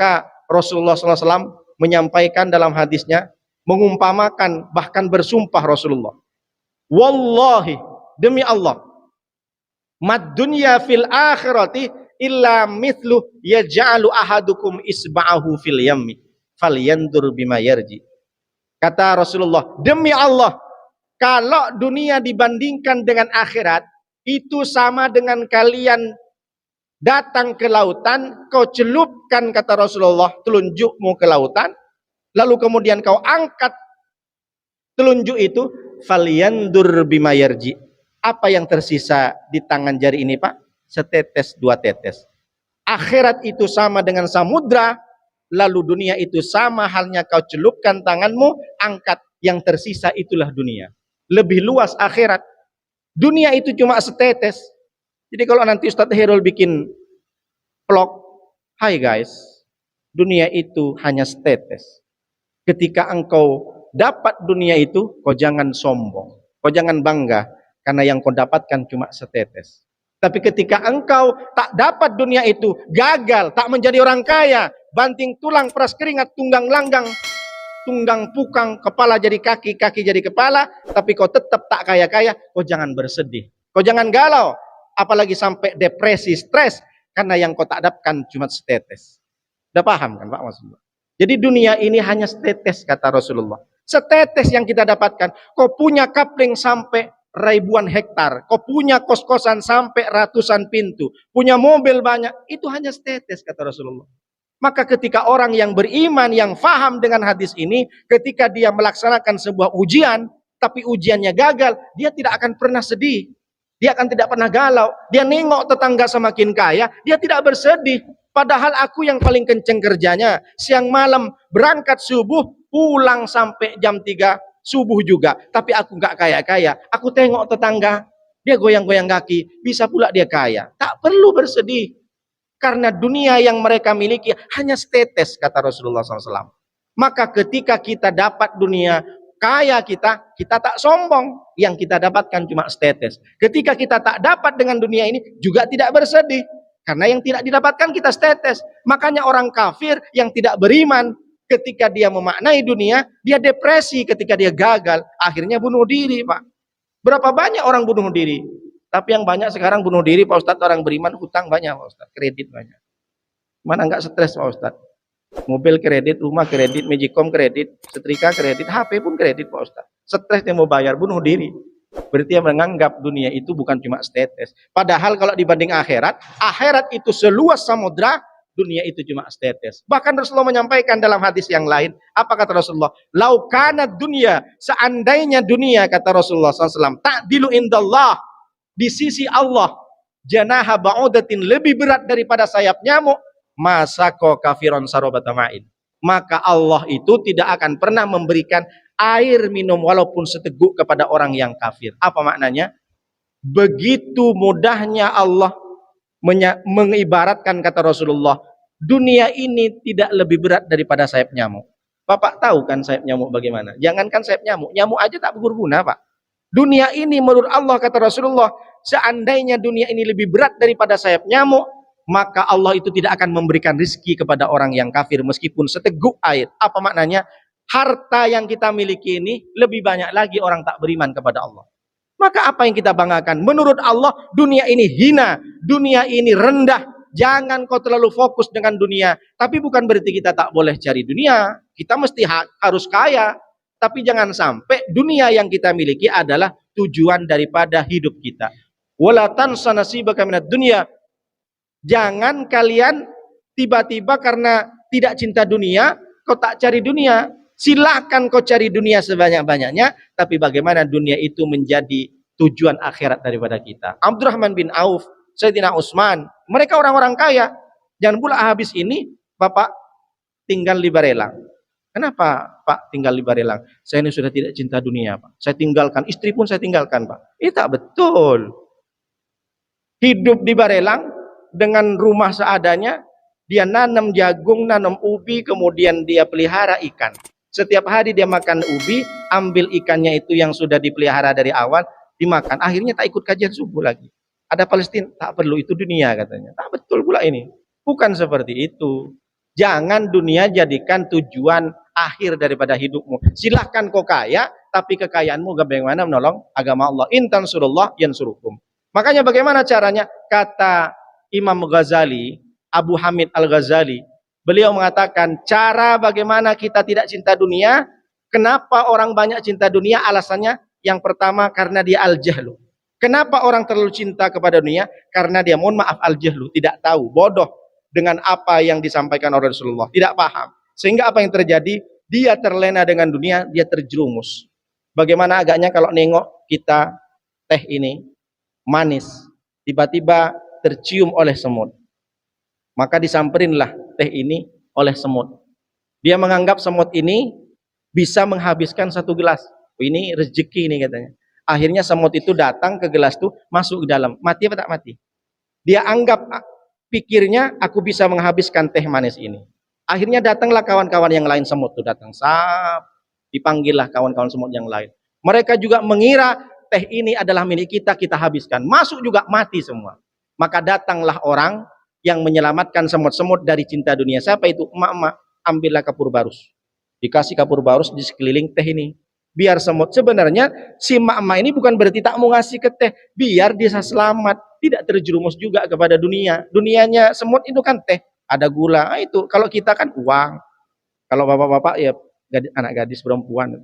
Maka Rasulullah SAW menyampaikan dalam hadisnya, mengumpamakan, bahkan bersumpah Rasulullah, wallahi, demi Allah, mad dunya fil akhirati illa mithlu yaj'alu ahadukum isba'ahu fil yammi falyandur bima yarji. Kata Rasulullah, demi Allah, kalau dunia dibandingkan dengan akhirat, itu sama dengan kalian datang ke lautan, kau celupkan, kata Rasulullah, telunjukmu ke lautan, lalu kemudian kau angkat telunjuk itu, falyandur bima yarji. Apa yang tersisa di tangan jari ini, Pak? Setetes, dua tetes. Akhirat itu sama dengan samudra, lalu dunia itu sama halnya kau celupkan tanganmu, angkat, yang tersisa itulah dunia. Lebih luas akhirat. Dunia itu cuma setetes. Jadi kalau nanti Ustadz Herul bikin vlog, hai guys, dunia itu hanya setetes. Ketika engkau dapat dunia itu, kau jangan sombong, kau jangan bangga, karena yang kau dapatkan cuma setetes. Tapi ketika engkau tak dapat dunia itu, gagal, tak menjadi orang kaya, banting tulang, peras keringat, tunggang langgang, tunggang pukang, kepala jadi kaki, kaki jadi kepala, tapi kau tetap tak kaya-kaya, kau jangan bersedih, kau jangan galau, apalagi sampai depresi, stres, karena yang kau tak dapatkan cuma setetes. Udah paham kan Pak maksudnya? Jadi dunia ini hanya setetes, kata Rasulullah. Setetes yang kita dapatkan. Kau punya kapling sampai ribuan hektar, kau punya kos-kosan sampai ratusan pintu, punya mobil banyak, itu hanya setetes, kata Rasulullah. Maka ketika orang yang beriman, yang faham dengan hadis ini, ketika dia melaksanakan sebuah ujian, tapi ujiannya gagal, dia tidak akan pernah sedih, dia akan tidak pernah galau. Dia nengok tetangga semakin kaya, dia tidak bersedih. Padahal aku yang paling kenceng kerjanya, siang malam berangkat subuh, pulang sampai jam 3 subuh juga, tapi aku nggak kaya-kaya. Aku tengok tetangga, dia goyang-goyang kaki, bisa pula dia kaya. Tak perlu bersedih, karena dunia yang mereka miliki hanya setetes, kata Rasulullah SAW. Maka ketika kita dapat dunia kaya kita tak sombong, yang kita dapatkan cuma setetes. Ketika kita tak dapat dengan dunia ini, juga tidak bersedih, karena yang tidak didapatkan kita setetes. Makanya orang kafir yang tidak beriman, ketika dia memaknai dunia, dia depresi ketika dia gagal, akhirnya bunuh diri, Pak. Berapa banyak orang bunuh diri? Tapi yang banyak sekarang bunuh diri, Pak Ustadz, orang beriman, hutang banyak, Pak Ustadz, kredit banyak. Mana enggak stres, Pak Ustadz? Mobil kredit, rumah kredit, Magicom kredit, setrika kredit, HP pun kredit, Pak Ustadz. Stres dia mau bayar, bunuh diri. Berarti dia menganggap dunia itu bukan cuma setetes. Padahal kalau dibanding akhirat, akhirat itu seluas samudra, dunia itu cuma setetes. Bahkan Rasulullah menyampaikan dalam hadis yang lain, apa kata Rasulullah? Laukana dunia, seandainya dunia, kata Rasulullah SAW, ta'dilu indallah, di sisi Allah, janaha ba'udatin, lebih berat daripada sayap nyamuk, masako kafiron sarobata ma'in. Maka Allah itu tidak akan pernah memberikan air minum walaupun seteguk kepada orang yang kafir. Apa maknanya? Begitu mudahnya Allah mengibaratkan, kata Rasulullah, dunia ini tidak lebih berat daripada sayap nyamuk. Bapak tahu kan sayap nyamuk bagaimana? Jangankan sayap nyamuk, nyamuk aja tak berguna, Pak. Dunia ini menurut Allah, kata Rasulullah, seandainya dunia ini lebih berat daripada sayap nyamuk, maka Allah itu tidak akan memberikan rizki kepada orang yang kafir meskipun seteguk air. Apa maknanya? Harta yang kita miliki ini lebih banyak lagi orang tak beriman kepada Allah. Maka apa yang kita banggakan? Menurut Allah, dunia ini hina, dunia ini rendah. Jangan kau terlalu fokus dengan dunia. Tapi bukan berarti kita tak boleh cari dunia. Kita mesti harus kaya. Tapi jangan sampai dunia yang kita miliki adalah tujuan daripada hidup kita. Wala tansa nasibaka minad dunya. Jangan kalian tiba-tiba karena tidak cinta dunia, kau tak cari dunia. Silakan kau cari dunia sebanyak-banyaknya, tapi bagaimana dunia itu menjadi tujuan akhirat daripada kita. Abdurrahman bin Auf, Sayyidina Utsman, mereka orang-orang kaya. Jangan pula habis ini Bapak tinggal di Barelang. Kenapa Pak tinggal di Barelang? Saya ini sudah tidak cinta dunia, Pak. Saya tinggalkan, istri pun saya tinggalkan, Pak. Itu tak betul. Hidup di Barelang dengan rumah seadanya, dia nanam jagung, nanam ubi, kemudian dia pelihara ikan. Setiap hari dia makan ubi, ambil ikannya itu yang sudah dipelihara dari awal, dimakan. Akhirnya tak ikut kajian subuh lagi. Ada Palestina, tak perlu itu dunia katanya. Tak betul pula ini. Bukan seperti itu. Jangan dunia jadikan tujuan akhir daripada hidupmu. Silahkan kau kaya, tapi kekayaanmu bagaimana menolong agama Allah. In tansurullah yansurukum. Makanya bagaimana caranya? Kata Imam Ghazali, Abu Hamid Al-Ghazali, beliau mengatakan cara bagaimana kita tidak cinta dunia. Kenapa orang banyak cinta dunia? Alasannya yang pertama karena dia al-jahlu. Kenapa orang terlalu cinta kepada dunia? Karena dia, mohon maaf, al-jahlu, tidak tahu, bodoh dengan apa yang disampaikan oleh Rasulullah, tidak paham. Sehingga apa yang terjadi? Dia terlena dengan dunia, dia terjerumus. Bagaimana agaknya kalau nengok kita teh ini manis, tiba-tiba tercium oleh semut. Maka disamperinlah teh ini oleh semut. Dia menganggap semut ini bisa menghabiskan satu gelas. Ini rezeki ini katanya. Akhirnya semut itu datang ke gelas itu, masuk ke dalam. Mati apa tak mati? Dia anggap, pikirnya aku bisa menghabiskan teh manis ini. Akhirnya datanglah kawan-kawan yang lain semut itu datang. Dipanggillah kawan-kawan semut yang lain. Mereka juga mengira teh ini adalah milik kita, kita habiskan. Masuk juga, mati semua. Maka datanglah orang yang menyelamatkan semut-semut dari cinta dunia. Siapa itu? Emak-emak. Ambillah kapur barus. Dikasih kapur barus di sekeliling teh ini. Biar semut. Sebenarnya si emak-emak ini bukan berarti tak mau ngasih ke teh. Biar dia selamat. Tidak terjerumus juga kepada dunia. Dunianya semut itu kan teh. Ada gula. Nah, itu. Kalau kita kan uang. Kalau bapak-bapak ya anak gadis perempuan.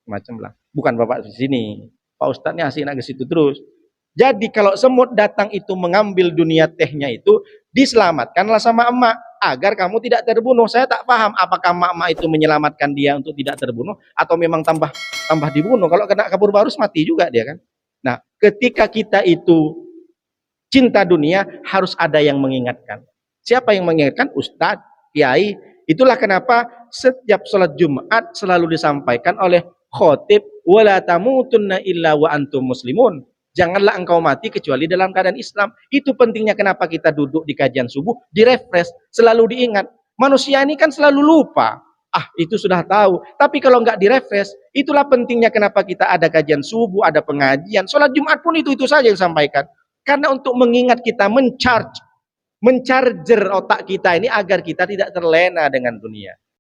Macam lah. Bukan bapak di sini. Pak Ustadznya ngasih anak ke situ terus. Jadi kalau semut datang itu mengambil dunia tehnya itu, diselamatkanlah sama emak agar kamu tidak terbunuh. Saya tak paham apakah emak-emak itu menyelamatkan dia untuk tidak terbunuh atau memang tambah dibunuh. Kalau kena kabur barus mati juga dia kan. Nah, ketika kita itu cinta dunia harus ada yang mengingatkan. Siapa yang mengingatkan? Ustadz, kiai. Itulah kenapa setiap sholat Jumat selalu disampaikan oleh khotib, wala tamutunna illa wa antum muslimun. Janganlah engkau mati kecuali dalam keadaan Islam. Itu pentingnya kenapa kita duduk di kajian subuh, direfresh, selalu diingat. Manusia ini kan selalu lupa. Itu sudah tahu. Tapi kalau nggak direfresh, itulah pentingnya kenapa kita ada kajian subuh, ada pengajian. Sholat Jumat pun itu saja yang disampaikan. Karena untuk mengingat kita, mencharger otak kita ini agar kita tidak terlena dengan dunia.